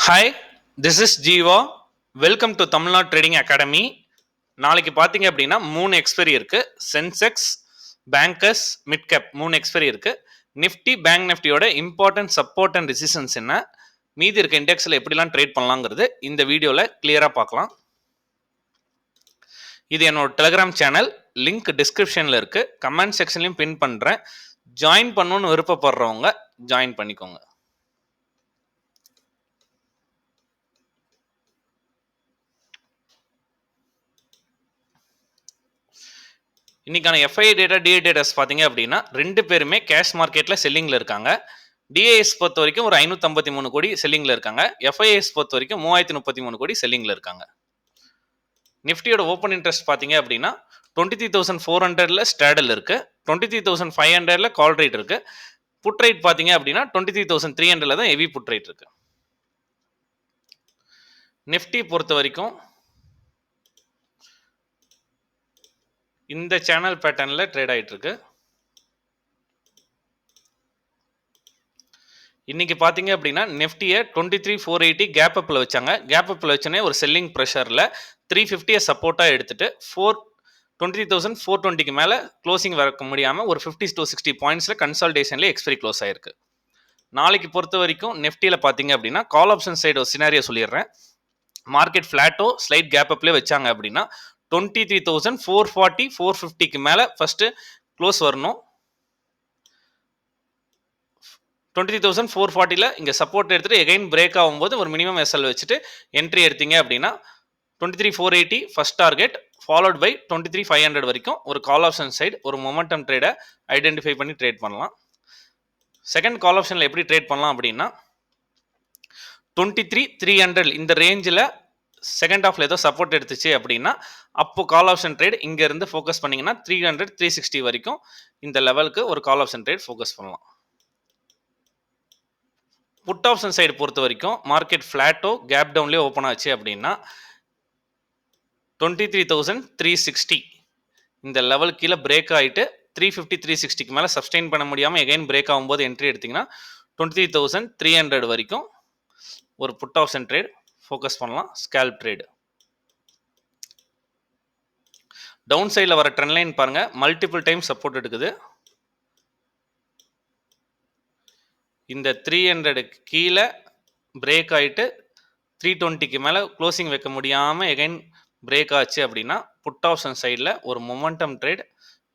Hi, this is Jeeva. Welcome to Tamil Nadu trading academy. நாளைக்கு பார்த்தீங்க அப்படின்னா 3 எக்ஸ்பைரி இருக்கு. Sensex, bankers, mid cap 3 expiry இருக்கு. நிஃப்டி, பேங்க் நிஃப்டியோட இம்பார்ட்டன்ட் சப்போர்ட் அண்ட் ரெசிஸ்டன்ஸ் என்ன, மீதி இருக்க இண்டெக்ஸில் எப்படிலாம் ட்ரேட் பண்ணலாங்கிறது இந்த வீடியோவில் கிளியராக பார்க்கலாம். இது என்னோட டெலிகிராம் சேனல், லிங்க் டிஸ்கிரிப்ஷனில் இருக்கு. கமெண்ட் செக்ஷன்லையும் பின் பண்ணுறேன். ஜாயின் பண்ணணும்னு விருப்பப்படுறவங்க ஜாயின் பண்ணிக்கோங்க. இன்னைக்கான எஃப்ஐ டேட்டா, டிஐ டேட்டாஸ் பார்த்தீங்க அப்படின்னா 2 பேருமே கேஷ் மார்க்கெட்டில் செல்லிங்கில் இருக்காங்க. டிஐஎஸ் பொறுத்த வரைக்கும் ஒரு 553 கோடி செல்லிங்கில் இருக்காங்க. எஃப்ஐஎஸ் பொறுத்த வரைக்கும் 3033 கோடி செல்லிங்கில் இருக்காங்க. நிஃப்டியோட ஓப்பன் இன்ட்ரெஸ்ட் பார்த்தீங்க அப்படின்னா 23,400ல ஸ்டாடல் இருக்கு, 23,500ல கால் ரேட் இருக்கு. புட் ரேட் பார்த்தீங்க அப்படின்னா 23,300ல தான் ஹெவி புட் ரேட் இருக்கு. நிஃப்டி பொறுத்த வரைக்கும் இந்த சேனல் பேட்டர்னில் ட்ரேட் ஆகிட்டு இருக்கு. இன்னைக்கு பார்த்தீங்க அப்படின்னா நிஃப்டியை 23,480 கேப் அப்பில் வச்சாங்க. கேப் அப்பில் வச்சோன்னே ஒரு செல்லிங் ப்ரெஷரில் 350 சப்போர்ட்டாக எடுத்துட்டு 23,420க்கு மேலே க்ளோசிங் வர முடியாமல் ஒரு 50 to 60 பாயிண்ட்ஸில் கன்சால்டேஷன்லேயே எக்ஸ்பைரி க்ளோஸ் ஆயிருக்கு. நாளைக்கு பொறுத்த வரைக்கும் நிஃப்டியில் பார்த்தீங்க அப்படின்னா கால் ஆப்ஷன் சைடு ஒரு சினாரியோ சொல்லிடுறேன். மார்க்கெட் ஃப்ளாட்டோ ஸ்லைட் கேப் அப்லேயே வச்சாங்க அப்படின்னா 23,440 450க்கு மேலே ஃபர்ஸ்ட் க்ளோஸ் வரணும். 23,440ல இங்கே சப்போர்ட் எடுத்துட்டு எகைன் பிரேக் ஆகும்போது ஒரு மினிமம் எஸ்எல் வச்சுட்டு என்ட்ரி எடுத்தீங்க அப்படின்னா 23,480 ஃபர்ஸ்ட் டார்கெட், ஃபாலோட் பை 23,500 வரைக்கும் ஒரு கால் ஆப்ஷன் சைடு ஒரு மொமெண்டம் ட்ரேடை ஐடென்டிஃபை பண்ணி ட்ரேட் பண்ணலாம். செகண்ட் கால் ஆப்ஷனில் எப்படி ட்ரேட் பண்ணலாம் அப்படின்னா 23,300 இந்த ரேஞ்சில் செகண்ட் ஹாஃப்ல ஏதோ சப்போர்ட் எடுத்துச்சு அப்படின்னா அப்போ கால் ஆப்ஷன் ட்ரேட் இங்கேருந்து ஃபோக்கஸ் பண்ணிங்கன்னா 300 360 வரைக்கும் இந்த லெவலுக்கு ஒரு கால் ஆப்ஷன் ட்ரேட் ஃபோக்கஸ் பண்ணலாம். புட் ஆப்ஷன் சைடு பொறுத்த வரைக்கும் மார்க்கெட் ஃப்ளாட்டோ கேப் டவுன்லேயே ஓப்பன் ஆச்சு அப்படின்னா 23,360 இந்த லெவல் கீழே பிரேக் ஆகிட்டு 350 360க்கு மேலே சப்ஸ்டெயின் பண்ண முடியாமல் எகைன் பிரேக் ஆகும்போது என்ட்ரி எடுத்திங்கன்னா 23,300 வரைக்கும் ஒரு புட் ஆப்ஷன் ட்ரேட் ஃபோக்கஸ் பண்ணலாம். Scalp trade. டவுன் சைடில் வர ட்ரெண்ட் லைன் பாருங்க, மல்டிபிள் டைம் சப்போர்ட் எடுக்குது. இந்த 300 கீழே பிரேக் ஆகிட்டு 320க்கு மேலே க்ளோசிங் வைக்க முடியாமல் எகைன் பிரேக் ஆச்சு அப்படின்னா புட் ஆப்ஷன் சைடில் ஒரு மொமெண்டம் ட்ரேட்.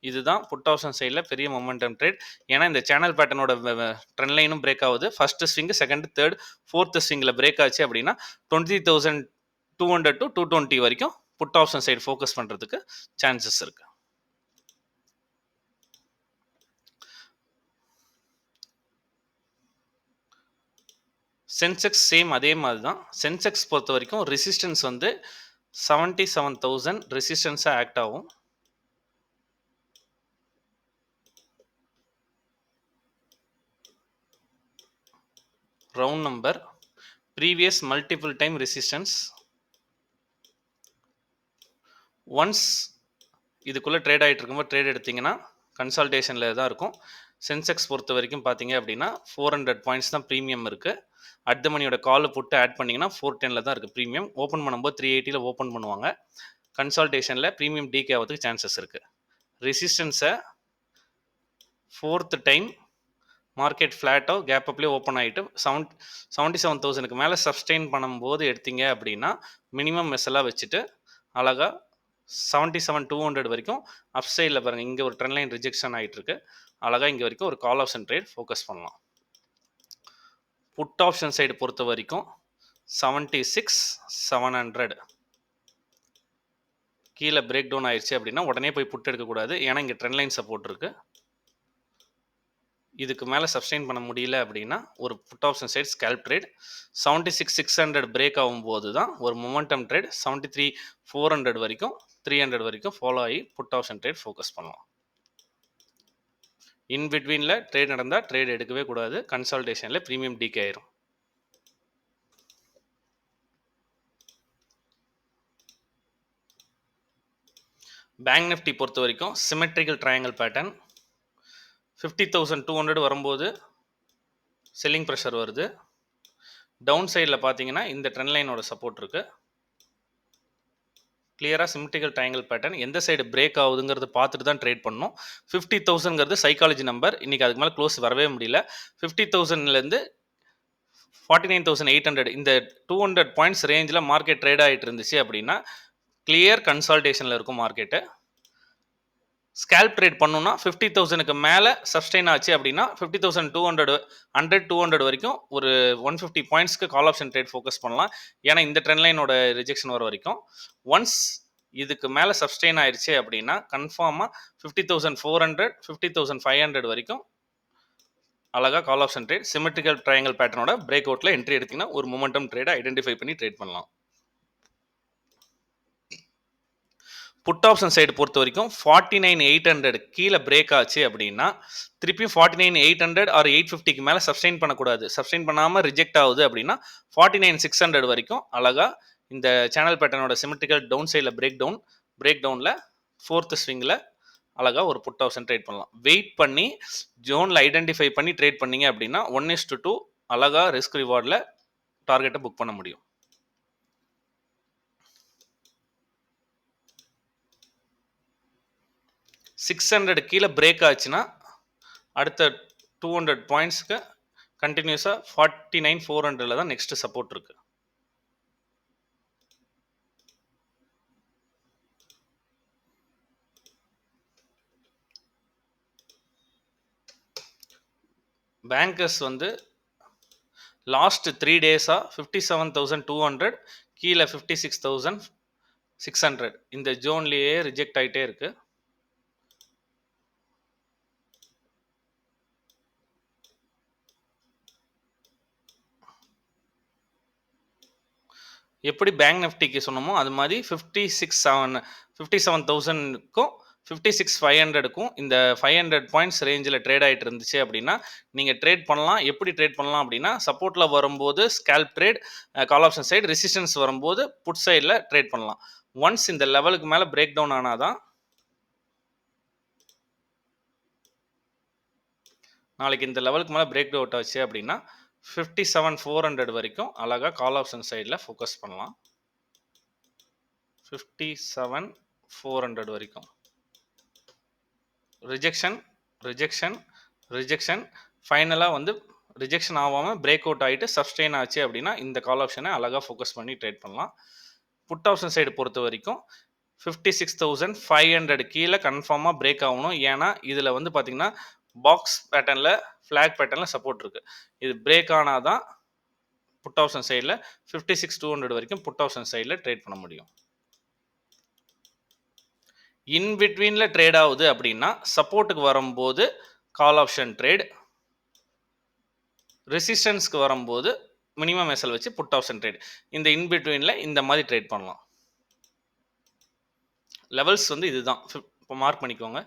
இதுதான் புட் ஆப்ஷன் சைடில் பெரிய மொமெண்டம் ட்ரேட். ஏன்னா இந்த சேனல் பேட்டர்னோட ட்ரெண்ட் லைனும் பிரேக் ஆகுது. First swing, second, third, fourth ஸ்விங்கில் பிரேக் ஆச்சு அப்படின்னா 20,200 to 220 வரைக்கும் புட் ஆப்ஷன் சைடு ஃபோக்கஸ் பண்ணுறதுக்கு சான்சஸ் இருக்கு. சென்செக்ஸ் சேம் அதே மாதிரி தான். சென்செக்ஸ் பொறுத்த வரைக்கும் ரெசிஸ்டன்ஸ் வந்து 77,000 ரெசிஸ்டன்ஸாக ஆக்ட் ஆகும். Round number, previous multiple time resistance. Once இதுக்குள்ளே ட்ரேட் ஆகிட்டு இருக்கும்போது ட்ரேட் எடுத்திங்கன்னா கன்சால்டேஷனில் தான் இருக்கும். சென்செக்ஸ் பொறுத்த வரைக்கும் பார்த்தீங்க அப்படின்னா 400 பாயிண்ட்ஸ் தான் ப்ரீமியம் இருக்குது. அட் த மணியோட கால் புட்டு ஆட் பண்ணிங்கன்னா 410ல் தான் இருக்குது ப்ரீமியம். ஓப்பன் பண்ணும்போது 380ல் ஓப்பன் பண்ணுவாங்க. கன்சால்டேஷனில் ப்ரீமியம் டீகே ஆகிறதுக்கு சான்சஸ் இருக்குது. ரெசிஸ்டன்ஸை 4th டைம் மார்க்கெட் ஃப்ளாட்டோ கேப் அப்லேயே ஓப்பன் ஆகிட்டு 77,000க்கு மேலே சப்ஸ்டெயின் பண்ணும்போது எடுத்தீங்க அப்படின்னா மினிமம் மெஸ்ஸெல்லாம் வச்சுட்டு அழகாக 77,200 வரைக்கும் அப் சைடில் பாருங்கள், இங்கே ஒரு ட்ரெண்ட் லைன் ரிஜெக்ஷன் ஆகிட்டு இருக்கு. அழகாக இங்கே வரைக்கும் ஒரு கால் ஆப்ஷன் ட்ரேட் ஃபோக்கஸ் பண்ணலாம். புட் ஆப்ஷன் சைடு பொறுத்த வரைக்கும் 76,700 கீழே பிரேக் டவுன் ஆயிடுச்சு அப்படின்னா உடனே போய் புட் எடுக்கக்கூடாது. ஏன்னா இங்கே ட்ரெண்ட் லைன் சப்போர்ட் இருக்கு. இதுக்கு மேலே சப்ஸ்டெயின் பண்ண முடியல அப்படின்னா ஒரு put option side scalp trade. 76,600 break ஆகும்போது தான் ஒரு மொமெண்டம் ட்ரேட் 73,400 வரைக்கும் 300 வரைக்கும் ஃபாலோ ஆகி புட் ஆப்ஷன் ட்ரேட் ஃபோக்கஸ் பண்ணலாம். இன் பிட்வீனில் ட்ரேட் நடந்தால் ட்ரேட் எடுக்கவே கூடாது. கன்சால்டேஷனில் ப்ரீமியம் டீகே ஆயிரும். பேங்க் நிஃப்டி பொறுத்த வரைக்கும் சிமெட்ரிக்கல் ட்ரையாங்கிள் பேட்டர்ன். 50,200 வரும்போது செல்லிங் ப்ரெஷர் வருது. டவுன் சைடில் பார்த்தீங்கன்னா இந்த ட்ரெண்ட் லைனோட சப்போர்ட் இருக்குது. கிளியராக சிமெட்ரிக்கல் ட்ரையாங்கிள் பேட்டர்ன் எந்த சைடு பிரேக் ஆகுதுங்கிறது பார்த்துட்டு தான் ட்ரேட் பண்ணணும். 50,000ங்கிறது சைக்காலஜி நம்பர். இன்றைக்கி அதுக்கு மேலே க்ளோஸ் வரவே முடியல. 50,000லேருந்து 49,800 இந்த 200 பாயிண்ட்ஸ் ரேஞ்சில் மார்க்கெட் ட்ரேட் ஆகிட்டு இருந்துச்சு அப்படின்னா கிளியர் கன்சால்டேஷனில் இருக்கும் மார்க்கெட்டு. ஸ்கேல்ப் ட்ரேட் பண்ணணும்னா 50,000க்கு மேலே சஸ்டெயின் ஆச்சு அப்படின்னா 50,200 100-200 வரைக்கும் ஒரு 150 பாயிண்ட்ஸ்க்கு கால் ஆப்ஷன் ட்ரேட் ஃபோக்கஸ் பண்ணலாம். ஏன்னா இந்த ட்ரெண்ட் லைனோட ரிஜெக்ஷன் வர வரைக்கும் ஒன்ஸ் இதுக்கு மேலே சஸ்டெயின் ஆயிடுச்சு அப்படின்னா கன்ஃபார்மாக 50,400 50,500 வரைக்கும் அழகாக call option trade symmetrical triangle பேட்டர்னோட பிரேக் அவுட்டில் என்ட்ரி எடுத்திங்கன்னா ஒரு மொமெண்டம் ட்ரேடை ஐடென்டிஃபை பண்ணி ட்ரேட் பண்ணலாம். புட் ஆப்ஷன் சைடு பொறுத்த வரைக்கும் 49,800 கீழே பிரேக் ஆச்சு அப்படின்னா திருப்பியும் 49,800 ஆர் 850க்கு மேலே சஸ்டெயின் பண்ணக்கூடாது. சஸ்டெயின் பண்ணாமல் ரிஜெக்ட் ஆகுது அப்படின்னா 49,600 வரைக்கும் அழகாக இந்த சேனல் பேட்டர்னோட சிமெட்ரிக்கல் டவுன் சைடில் பிரேக் டவுனில் ஃபோர்த்து ஸ்விங்கில் அழகாக ஒரு புட் ஆப்ஷன் ட்ரேட் பண்ணலாம். வெயிட் பண்ணி ஜோனில் ஐடென்டிஃபை பண்ணி ட்ரேட் பண்ணிங்க அப்படின்னா 1:2 அழகாக ரிஸ்க் ரிவார்டில் டார்கெட்டை புக் பண்ண முடியும். 600 கீழே பிரேக் ஆச்சுன்னா அடுத்த 200 பாயிண்ட்ஸ்க்கு கண்டினியூஸாக 49,400 தான் நெக்ஸ்ட் சப்போர்ட் இருக்கு. பேங்கர்ஸ் லாஸ்ட் 3 டேஸாக 57,200 கீழே 56,600 இந்த ஜோன்லேயே ரிஜெக்ட் ஆகிட்டே இருக்கு. எப்படி பேங்க் நிஃப்டிக்கு சொன்னோமோ அது மாதிரி 57,000க்கும் 56,500க்கும் இந்த 500 பாயிண்ட்ஸ் ரேஞ்சில் ட்ரேட் ஆகிட்டு இருந்துச்சு அப்படின்னா நீங்கள் ட்ரேட் பண்ணலாம். எப்படி ட்ரேட் பண்ணலாம் அப்படின்னா சப்போர்ட்டில் வரும்போது scalp trade, call option side resistance வரும்போது புட் சைடில் ட்ரேட் பண்ணலாம். ஒன்ஸ் இந்த லெவலுக்கு மேலே பிரேக் டவுன் ஆனாதான் நாளைக்கு இந்த லெவலுக்கு மேலே பிரேக் அவுட் ஆச்சு அப்படின்னா 57,400 வரைக்கும் அழகாக கால் ஆப்ஷன் சைடில் ஃபோக்கஸ் பண்ணலாம். 57,400 வரைக்கும் ரிஜெக்ஷன் ஃபைனலாக ரிஜெக்ஷன் ஆகாமல் பிரேக் அவுட் ஆகிட்டு சஸ்டெயின் ஆச்சு அப்படின்னா இந்த கால் ஆப்ஷனை அழகாக ஃபோக்கஸ் பண்ணி ட்ரேட் பண்ணலாம். புட் ஆப்ஷன் சைடு பொறுத்த வரைக்கும் 56,500 கீழே கன்ஃபார்மாக பிரேக் ஆகணும். ஏன்னா இதில் பார்த்தீங்கன்னா பாக்ஸ் பேட்டர்னில் ஃப்ளாக் பேட்டர்னில் சப்போர்ட் இருக்குது. இது பிரேக் ஆனால் தான் புட் ஆப்ஷன் சைடில் 56,200 வரைக்கும் புட் ஆப்ஷன் சைடில் ட்ரேட் பண்ண முடியும். இன் பிட்வீனில் ட்ரேட் ஆகுது அப்படின்னா சப்போர்ட்டுக்கு வரும்போது கால் ஆப்ஷன் ட்ரேட், ரெசிஸ்டன்ஸ்க்கு வரும்போது மினிமம் எஸ்எல் வச்சு புட் ஆப்ஷன் ட்ரேட். இந்த இன் பிட்வீனில் இந்த மாதிரி ட்ரேட் பண்ணலாம். லெவல்ஸ் இதுதான், இப்போ மார்க் பண்ணிக்கோங்க.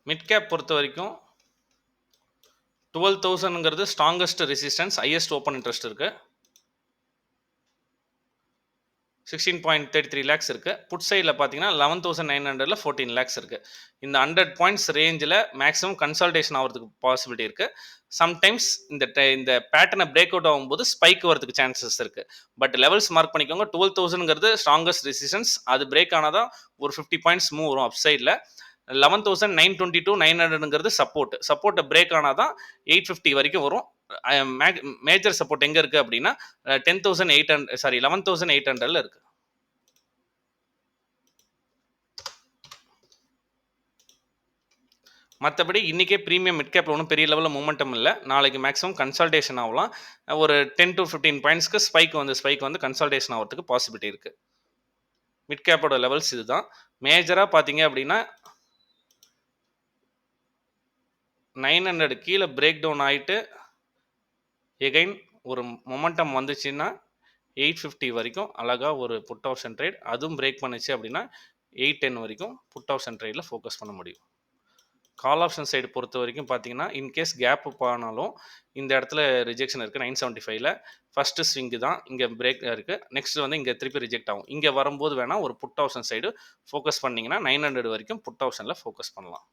மிட் கேப் பொறுத்த வரைக்கும் 12,000ங்கிறது strongest resistance, highest open interest இருக்கு. 16.33 lakhs இருக்கு. புட் சைடில் பார்த்தீங்கன்னா 11,900ல் 14 lakhs இருக்கு. இந்த 100 பாயிண்ட்ஸ் ரேஞ்சில் மேக்ஸிமம் கன்சால்டேஷன் ஆகிறதுக்கு பாசிபிலிட்டி இருக்கு. சம்டைம்ஸ் இந்த பேட்டர்னை பிரேக் அவுட் ஆகும்போது ஸ்பைக் வரதுக்கு சான்சஸ் இருக்கு. பட் லெவல்ஸ் மார்க் பண்ணிக்கோங்க. 12,000ங்கிறது ஸ்ட்ராங்கஸ்ட் ரெசிஸ்டன்ஸ், அது பிரேக் ஆனாதான் ஒரு 50 பாயிண்ட்ஸ் மூவ் வரும் அப் சைடில். 11,922,900ங்கிறது சப்போர்ட்டை பிரேக் ஆனால் தான் 850 வரைக்கும் வரும். மேஜர் சப்போர்ட் எங்கே இருக்குது அப்படின்னா 11,800ல் இருக்கு. மற்றபடி இன்றைக்கே ப்ரீமியம் மிட் கேப்பில் ஒன்றும் பெரிய லெவலில் மூமெண்டம் இல்லை. நாளைக்கு மேக்ஸிமம் கன்சல்டேஷன் ஆகலாம். ஒரு 10 to 15 பாயிண்ட்ஸ்க்கு ஸ்பைக் கன்சல்டேஷன் ஆகிறதுக்கு பாசிபிலிட்டி இருக்குது. மிட் கேப்போட லெவல்ஸ் இதுதான். மேஜராக பார்த்தீங்க அப்படின்னா 900 கீழே பிரேக் டவுன் ஆகிட்டு எகைன் ஒரு மொமெண்டம் வந்துச்சுன்னா 850 வரைக்கும் அழகாக ஒரு புட் ஆப்ஷன் ட்ரேட், அதுவும் பிரேக் பண்ணுச்சு அப்படின்னா 810 வரைக்கும் புட் ஆப்ஷன் ட்ரேடில் ஃபோக்கஸ் பண்ண முடியும். கால் ஆப்ஷன் சைடு பொறுத்த வரைக்கும் பார்த்தீங்கன்னா, இன்கேஸ் கேப் அப் ஆனாலும் இந்த இடத்துல ரிஜெக்ஷன் இருக்குது 975ல. ஃபஸ்ட்டு ஸ்விங்கு தான் இங்கே பிரேக் இருக்குது. நெக்ஸ்ட் வந்து இங்கே திருப்பி ரிஜெக்ட் ஆகும். இங்கே வரும்போது வேணால் ஒரு புட் ஆப்ஷன் சைடு ஃபோக்கஸ் பண்ணிங்கன்னா 900 வரைக்கும் புட் ஆப்ஷனில் ஃபோக்கஸ் பண்ணலாம்.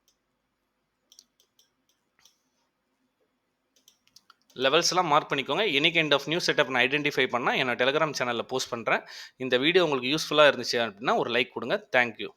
லெவல்ஸ்லாம் மார்க் பண்ணிக்கோங்க. Any kind of new setup நான் ஐடென்டிஃபை பண்ணால் என்னோட டெலிகிராம் சேனலில் போஸ்ட் பண்ணுறேன். இந்த வீடியோ உங்களுக்கு யூஸ்ஃபுல்லாக இருந்துச்சு அப்படின்னா ஒரு லைக் கொடுங்க. தேங்க்யூ.